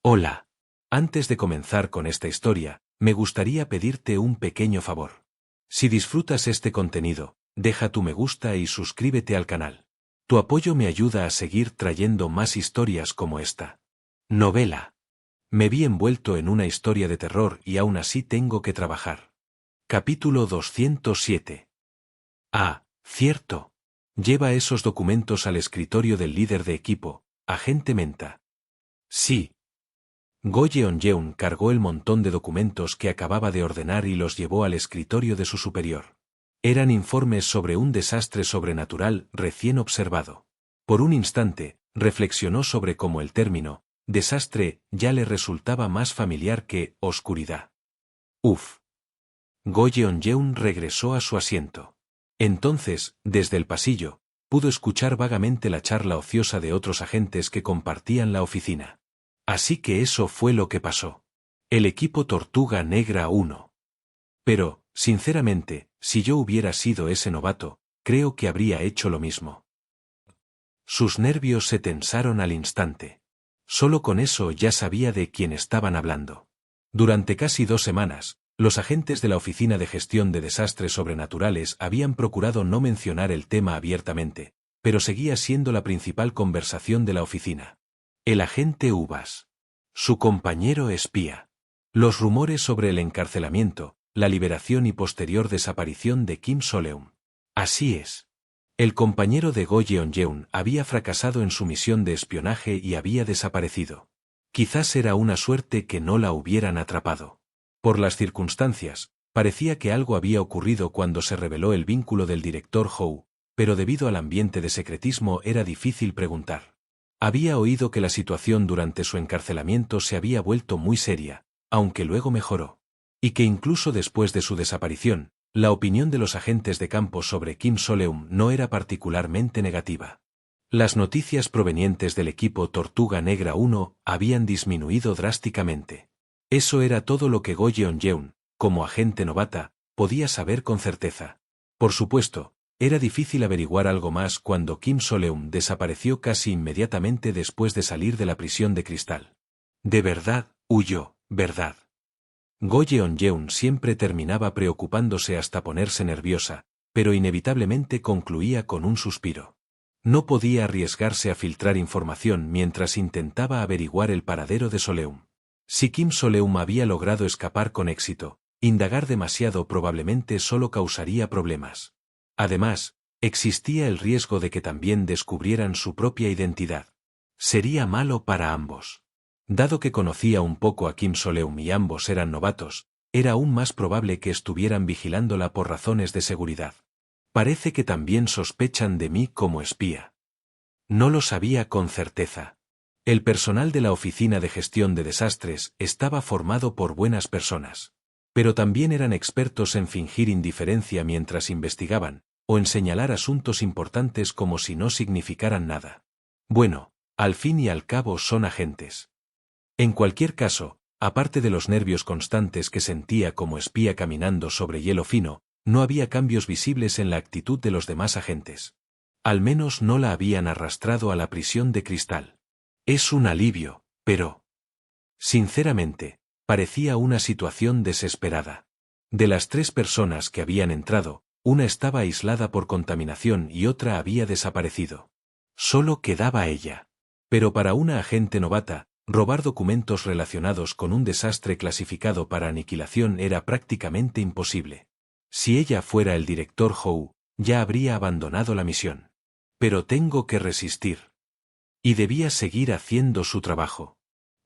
Hola. Antes de comenzar con esta historia, me gustaría pedirte un pequeño favor. Si disfrutas este contenido, deja tu me gusta y suscríbete al canal. Tu apoyo me ayuda a seguir trayendo más historias como esta. Novela. Me vi envuelto en una historia de terror y aún así tengo que trabajar. Capítulo 207. Ah, cierto. Lleva esos documentos al escritorio del líder de equipo, agente Menta. Sí. Go Yeon-yeon cargó el montón de documentos que acababa de ordenar y los llevó al escritorio de su superior. Eran informes sobre un desastre sobrenatural recién observado. Por un instante, reflexionó sobre cómo el término desastre ya le resultaba más familiar que oscuridad. Uf. Go Yeon-yeon regresó a su asiento. Entonces, desde el pasillo, pudo escuchar vagamente la charla ociosa de otros agentes que compartían la oficina. Así que eso fue lo que pasó. El equipo Tortuga Negra 1. Pero, sinceramente, si yo hubiera sido ese novato, creo que habría hecho lo mismo. Sus nervios se tensaron al instante. Solo con eso ya sabía de quién estaban hablando. Durante casi 2 semanas, los agentes de la Oficina de Gestión de Desastres Sobrenaturales habían procurado no mencionar el tema abiertamente, pero seguía siendo la principal conversación de la oficina. El agente Uvas. Su compañero espía. Los rumores sobre el encarcelamiento, la liberación y posterior desaparición de Kim Soleum. Así es. El compañero de Go Yeon-yeon había fracasado en su misión de espionaje y había desaparecido. Quizás era una suerte que no la hubieran atrapado. Por las circunstancias, parecía que algo había ocurrido cuando se reveló el vínculo del director Howe, pero debido al ambiente de secretismo era difícil preguntar. Había oído que la situación durante su encarcelamiento se había vuelto muy seria, aunque luego mejoró. Y que incluso después de su desaparición, la opinión de los agentes de campo sobre Kim Soleum no era particularmente negativa. Las noticias provenientes del equipo Tortuga Negra 1 habían disminuido drásticamente. Eso era todo lo que Go Yeon-yeon, como agente novata, podía saber con certeza. Por supuesto, era difícil averiguar algo más cuando Kim Soleum desapareció casi inmediatamente después de salir de la prisión de cristal. De verdad, huyó, ¿verdad? Go Yeon-yeon siempre terminaba preocupándose hasta ponerse nerviosa, pero inevitablemente concluía con un suspiro. No podía arriesgarse a filtrar información mientras intentaba averiguar el paradero de Soleum. Si Kim Soleum había logrado escapar con éxito, indagar demasiado probablemente solo causaría problemas. Además, existía el riesgo de que también descubrieran su propia identidad. Sería malo para ambos. Dado que conocía un poco a Kim Soleum y ambos eran novatos, era aún más probable que estuvieran vigilándola por razones de seguridad. Parece que también sospechan de mí como espía. No lo sabía con certeza. El personal de la Oficina de Gestión de Desastres estaba formado por buenas personas. Pero también eran expertos en fingir indiferencia mientras investigaban, o en señalar asuntos importantes como si no significaran nada. Bueno, al fin y al cabo son agentes. En cualquier caso, aparte de los nervios constantes que sentía como espía caminando sobre hielo fino, no había cambios visibles en la actitud de los demás agentes. Al menos no la habían arrastrado a la prisión de cristal. Es un alivio, pero... Sinceramente, parecía una situación desesperada. De las 3 personas que habían entrado, una estaba aislada por contaminación y otra había desaparecido. Solo quedaba ella. Pero para una agente novata, robar documentos relacionados con un desastre clasificado para aniquilación era prácticamente imposible. Si ella fuera el director Howe, ya habría abandonado la misión. Pero tengo que resistir. Y debía seguir haciendo su trabajo.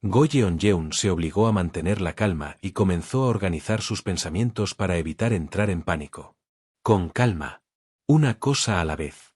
Go Yeon-yeon se obligó a mantener la calma y comenzó a organizar sus pensamientos para evitar entrar en pánico. Con calma. Una cosa a la vez.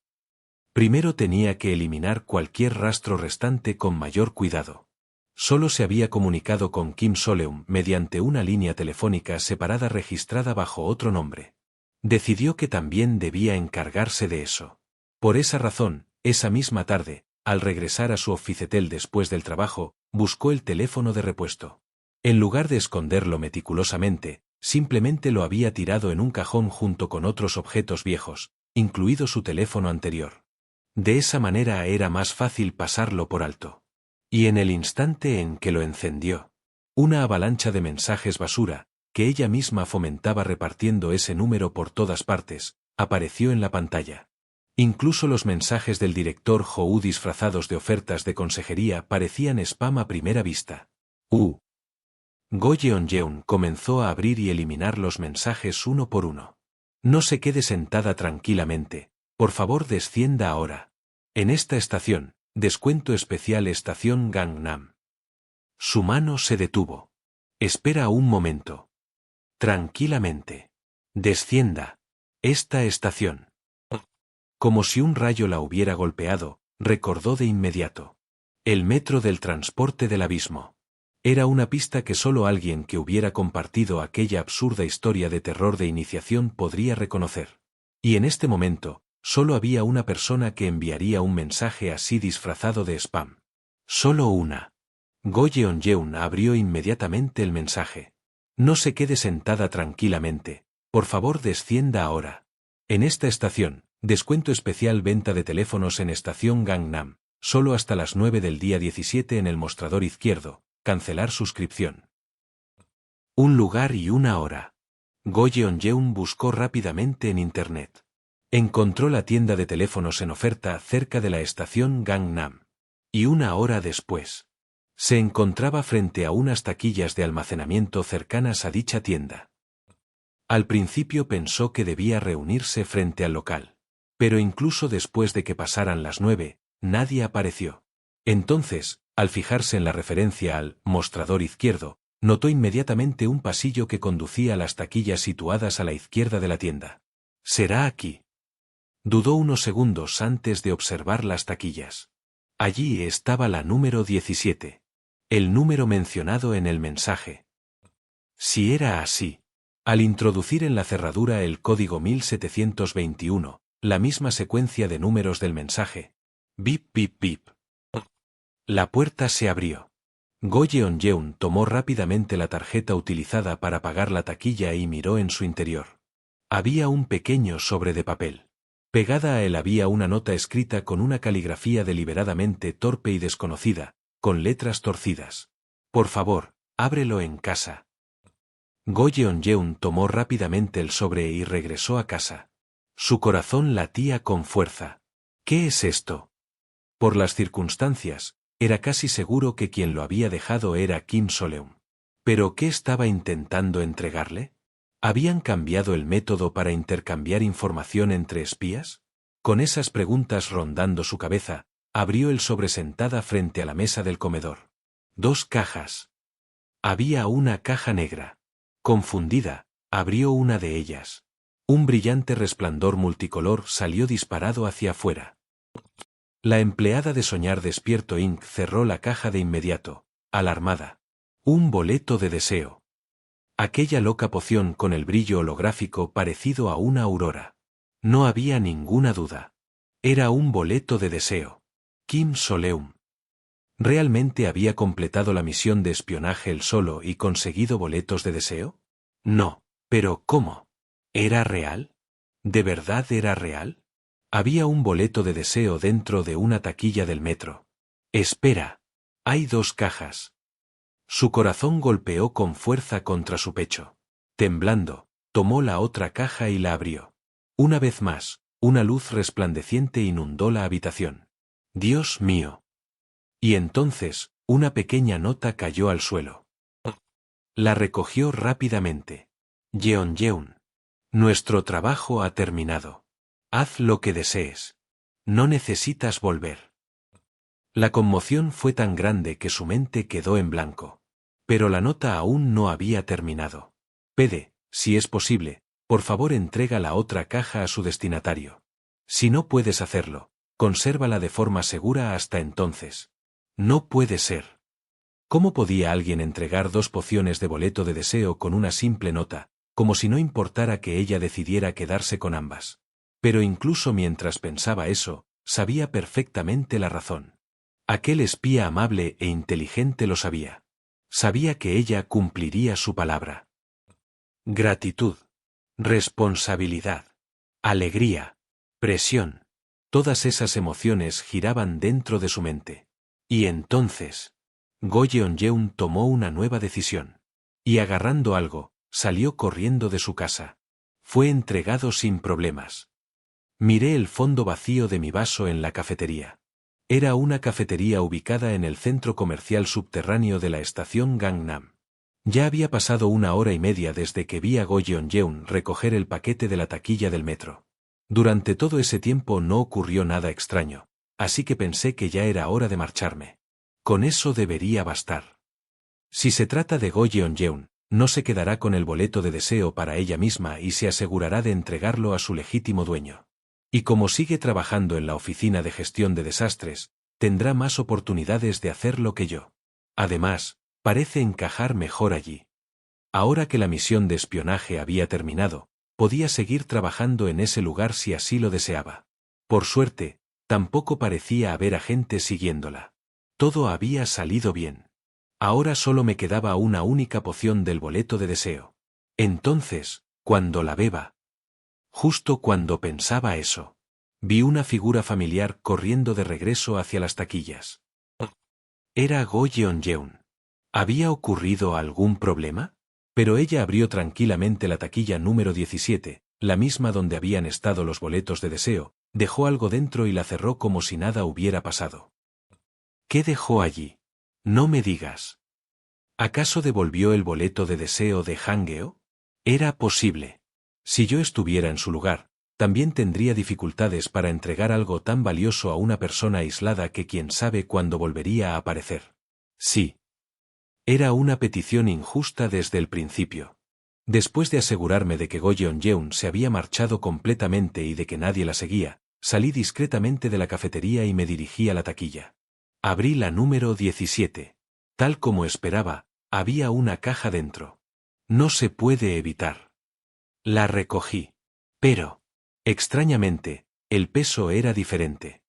Primero tenía que eliminar cualquier rastro restante con mayor cuidado. Solo se había comunicado con Kim Soleum mediante una línea telefónica separada registrada bajo otro nombre. Decidió que también debía encargarse de eso. Por esa razón, esa misma tarde, al regresar a su oficetel después del trabajo, buscó el teléfono de repuesto. En lugar de esconderlo meticulosamente, simplemente lo había tirado en un cajón junto con otros objetos viejos, incluido su teléfono anterior. De esa manera era más fácil pasarlo por alto. Y en el instante en que lo encendió, una avalancha de mensajes basura, que ella misma fomentaba repartiendo ese número por todas partes, apareció en la pantalla. Incluso los mensajes del director Hou disfrazados de ofertas de consejería parecían spam a primera vista. Go Yeon-yeon comenzó a abrir y eliminar los mensajes uno por uno. No se quede sentada tranquilamente, por favor descienda ahora. En esta estación, descuento especial estación Gangnam. Su mano se detuvo. Espera un momento. Tranquilamente. Descienda. Esta estación. Como si un rayo la hubiera golpeado, recordó de inmediato. El metro del transporte del abismo. Era una pista que solo alguien que hubiera compartido aquella absurda historia de terror de iniciación podría reconocer. Y en este momento, solo había una persona que enviaría un mensaje así disfrazado de spam. Solo una. Go Yeon-yeon abrió inmediatamente el mensaje. No se quede sentada tranquilamente, por favor descienda ahora. En esta estación, descuento especial venta de teléfonos en estación Gangnam, solo hasta las 9 del día 17 en el mostrador izquierdo, cancelar suscripción. Un lugar y una hora. Go Yeon-yeon buscó rápidamente en internet. Encontró la tienda de teléfonos en oferta cerca de la estación Gangnam. Y una hora después, se encontraba frente a unas taquillas de almacenamiento cercanas a dicha tienda. Al principio pensó que debía reunirse frente al local. Pero incluso después de que pasaran las 9, nadie apareció. Entonces, al fijarse en la referencia al mostrador izquierdo, notó inmediatamente un pasillo que conducía a las taquillas situadas a la izquierda de la tienda. ¿Será aquí? Dudó unos segundos antes de observar las taquillas. Allí estaba la número 17. El número mencionado en el mensaje. Si era así, al introducir en la cerradura el código 1721, la misma secuencia de números del mensaje. Bip bip bip. La puerta se abrió. Go Yeon-yeon tomó rápidamente la tarjeta utilizada para pagar la taquilla y miró en su interior. Había un pequeño sobre de papel. Pegada a él había una nota escrita con una caligrafía deliberadamente torpe y desconocida, con letras torcidas. Por favor, ábrelo en casa. Go Yeon-yeon tomó rápidamente el sobre y regresó a casa. Su corazón latía con fuerza. ¿Qué es esto? Por las circunstancias, era casi seguro que quien lo había dejado era Kim Soleum. ¿Pero qué estaba intentando entregarle? ¿Habían cambiado el método para intercambiar información entre espías? Con esas preguntas rondando su cabeza, abrió el sobre sentada frente a la mesa del comedor. 2 cajas. Había una caja negra. Confundida, abrió una de ellas. Un brillante resplandor multicolor salió disparado hacia afuera. La empleada de Soñar Despierto Inc. cerró la caja de inmediato, alarmada. Un boleto de deseo. Aquella loca poción con el brillo holográfico parecido a una aurora. No había ninguna duda. Era un boleto de deseo. Kim Soleum. ¿Realmente había completado la misión de espionaje él solo y conseguido boletos de deseo? No, pero ¿cómo? ¿Era real? ¿De verdad era real? Había un boleto de deseo dentro de una taquilla del metro. Espera. Hay 2 cajas. Su corazón golpeó con fuerza contra su pecho. Temblando, tomó la otra caja y la abrió. Una vez más, una luz resplandeciente inundó la habitación. ¡Dios mío! Y entonces, una pequeña nota cayó al suelo. La recogió rápidamente. Yeon-yeon. Nuestro trabajo ha terminado. Haz lo que desees. No necesitas volver. La conmoción fue tan grande que su mente quedó en blanco. Pero la nota aún no había terminado. Pede, si es posible, por favor entrega la otra caja a su destinatario. Si no puedes hacerlo, consérvala de forma segura hasta entonces. No puede ser. ¿Cómo podía alguien entregar 2 pociones de boleto de deseo con una simple nota, como si no importara que ella decidiera quedarse con ambas? Pero incluso mientras pensaba eso, sabía perfectamente la razón. Aquel espía amable e inteligente lo sabía. Sabía que ella cumpliría su palabra. Gratitud, responsabilidad, alegría, presión. Todas esas emociones giraban dentro de su mente. Y entonces, Go Yeon-yeon tomó una nueva decisión. Y agarrando algo, salió corriendo de su casa. Fue entregado sin problemas. Miré el fondo vacío de mi vaso en la cafetería. Era una cafetería ubicada en el centro comercial subterráneo de la estación Gangnam. Ya había pasado 1 hora y media desde que vi a Go Yeon-yeon recoger el paquete de la taquilla del metro. Durante todo ese tiempo no ocurrió nada extraño, así que pensé que ya era hora de marcharme. Con eso debería bastar. Si se trata de Go Yeon-yeon, no se quedará con el boleto de deseo para ella misma y se asegurará de entregarlo a su legítimo dueño. Y como sigue trabajando en la oficina de gestión de desastres, tendrá más oportunidades de hacerlo que yo. Además, parece encajar mejor allí. Ahora que la misión de espionaje había terminado, podía seguir trabajando en ese lugar si así lo deseaba. Por suerte, tampoco parecía haber agentes siguiéndola. Todo había salido bien. Ahora solo me quedaba una única poción del boleto de deseo. Entonces, cuando la beba. Justo cuando pensaba eso, vi una figura familiar corriendo de regreso hacia las taquillas. Era Go Yeon-yeon. ¿Había ocurrido algún problema? Pero ella abrió tranquilamente la taquilla número 17, la misma donde habían estado los boletos de deseo, dejó algo dentro y la cerró como si nada hubiera pasado. ¿Qué dejó allí? No me digas. ¿Acaso devolvió el boleto de deseo de Hangeo? Era posible. Si yo estuviera en su lugar, también tendría dificultades para entregar algo tan valioso a una persona aislada que quién sabe cuándo volvería a aparecer. Sí. Era una petición injusta desde el principio. Después de asegurarme de que Go Yeon-yeon se había marchado completamente y de que nadie la seguía, salí discretamente de la cafetería y me dirigí a la taquilla. Abrí la número 17. Tal como esperaba, había una caja dentro. No se puede evitar. La recogí. Pero, extrañamente, el peso era diferente.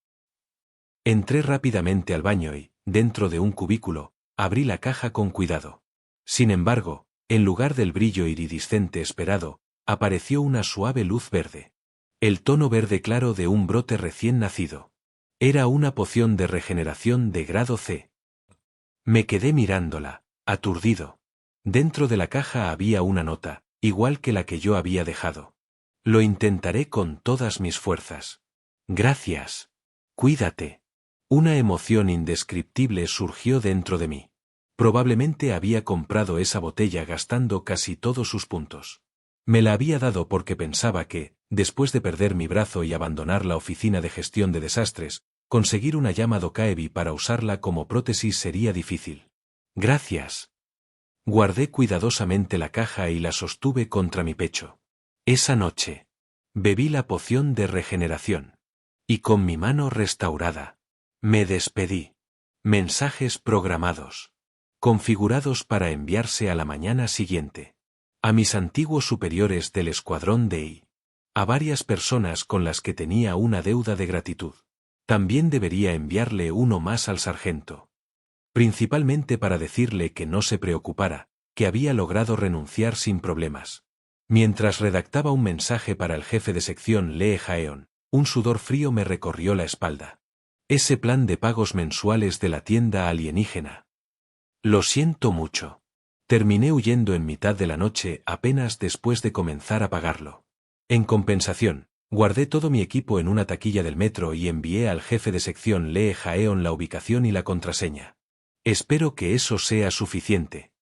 Entré rápidamente al baño y, dentro de un cubículo, abrí la caja con cuidado. Sin embargo, en lugar del brillo iridiscente esperado, apareció una suave luz verde. El tono verde claro de un brote recién nacido. Era una poción de regeneración de grado C. Me quedé mirándola, aturdido. Dentro de la caja había una nota, igual que la que yo había dejado. Lo intentaré con todas mis fuerzas. Gracias. Cuídate. Una emoción indescriptible surgió dentro de mí. Probablemente había comprado esa botella gastando casi todos sus puntos. Me la había dado porque pensaba que, después de perder mi brazo y abandonar la oficina de gestión de desastres, conseguir una llama Dokaebi para usarla como prótesis sería difícil. Gracias. Guardé cuidadosamente la caja y la sostuve contra mi pecho. Esa noche, bebí la poción de regeneración. Y con mi mano restaurada, me despedí. Mensajes programados. Configurados para enviarse a la mañana siguiente. A mis antiguos superiores del escuadrón de I. A varias personas con las que tenía una deuda de gratitud. También debería enviarle uno más al sargento. Principalmente para decirle que no se preocupara, que había logrado renunciar sin problemas. Mientras redactaba un mensaje para el jefe de sección Lee Jaeon, un sudor frío me recorrió la espalda. Ese plan de pagos mensuales de la tienda alienígena. Lo siento mucho. Terminé huyendo en mitad de la noche apenas después de comenzar a pagarlo. En compensación, guardé todo mi equipo en una taquilla del metro y envié al jefe de sección Lee Jaeon la ubicación y la contraseña. Espero que eso sea suficiente.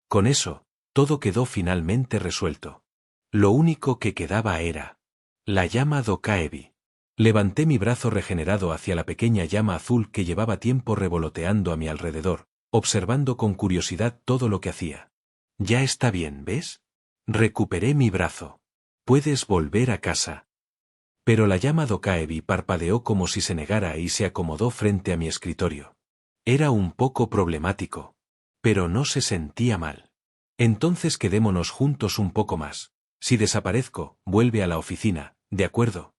Con eso, todo quedó finalmente resuelto. Lo único que quedaba era la llama Dokaebi. Levanté mi brazo regenerado hacia la pequeña llama azul que llevaba tiempo revoloteando a mi alrededor, observando con curiosidad todo lo que hacía. Ya está bien, ¿ves? Recuperé mi brazo. Puedes volver a casa. Pero la llama Dokaebi parpadeó como si se negara y se acomodó frente a mi escritorio. Era un poco problemático. Pero no se sentía mal. Entonces quedémonos juntos un poco más. Si desaparezco, vuelve a la oficina, ¿de acuerdo?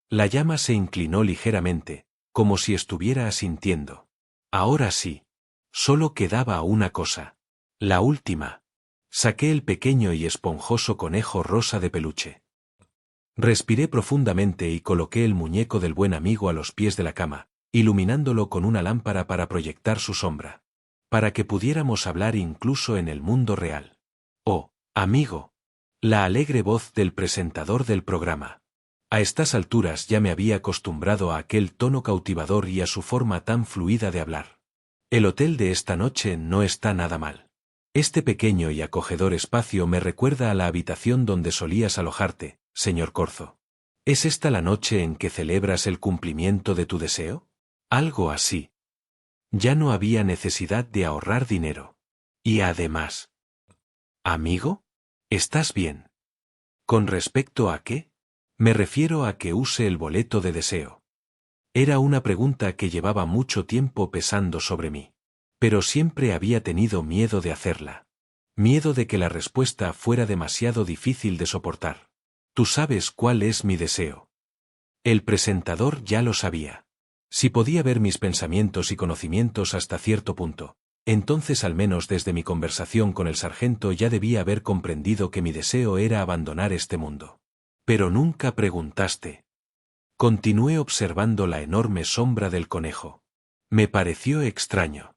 La llama se inclinó ligeramente, como si estuviera asintiendo. Ahora sí. Solo quedaba una cosa. La última. Saqué el pequeño y esponjoso conejo rosa de peluche. Respiré profundamente y coloqué el muñeco del buen amigo a los pies de la cama, iluminándolo con una lámpara para proyectar su sombra. Para que pudiéramos hablar incluso en el mundo real. Oh, amigo. La alegre voz del presentador del programa. A estas alturas ya me había acostumbrado a aquel tono cautivador y a su forma tan fluida de hablar. El hotel de esta noche no está nada mal. Este pequeño y acogedor espacio me recuerda a la habitación donde solías alojarte, señor Corzo. ¿Es esta la noche en que celebras el cumplimiento de tu deseo? Algo así. Ya no había necesidad de ahorrar dinero. Y además... ¿Amigo? ¿Estás bien? ¿Con respecto a qué? Me refiero a que use el boleto de deseo. Era una pregunta que llevaba mucho tiempo pesando sobre mí. Pero siempre había tenido miedo de hacerla. Miedo de que la respuesta fuera demasiado difícil de soportar. Tú sabes cuál es mi deseo. El presentador ya lo sabía. Si podía ver mis pensamientos y conocimientos hasta cierto punto, entonces al menos desde mi conversación con el sargento ya debía haber comprendido que mi deseo era abandonar este mundo. Pero nunca preguntaste. Continué observando la enorme sombra del conejo. Me pareció extraño.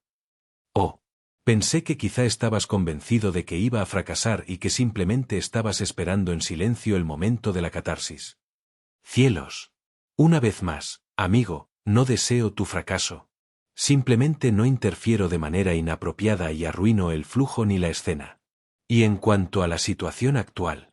Oh, pensé que quizá estabas convencido de que iba a fracasar y que simplemente estabas esperando en silencio el momento de la catarsis. Cielos. Una vez más, amigo, no deseo tu fracaso. Simplemente no interfiero de manera inapropiada y arruino el flujo ni la escena. Y en cuanto a la situación actual,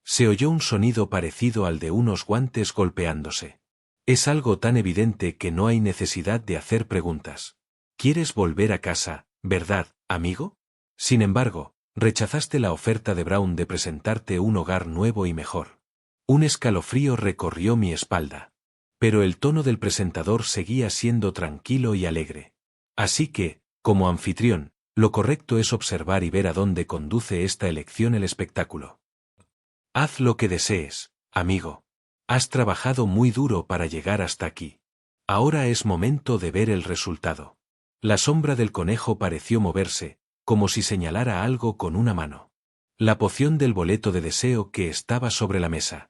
se oyó un sonido parecido al de unos guantes golpeándose. Es algo tan evidente que no hay necesidad de hacer preguntas. ¿Quieres volver a casa, verdad, amigo? Sin embargo, rechazaste la oferta de Brown de presentarte un hogar nuevo y mejor. Un escalofrío recorrió mi espalda. Pero el tono del presentador seguía siendo tranquilo y alegre. Así que, como anfitrión, lo correcto es observar y ver a dónde conduce esta elección el espectáculo. Haz lo que desees, amigo. Has trabajado muy duro para llegar hasta aquí. Ahora es momento de ver el resultado. La sombra del conejo pareció moverse, como si señalara algo con una mano. La poción del boleto de deseo que estaba sobre la mesa.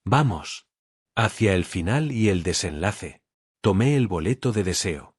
Vamos. Hacia el final y el desenlace. Tomé el boleto de deseo.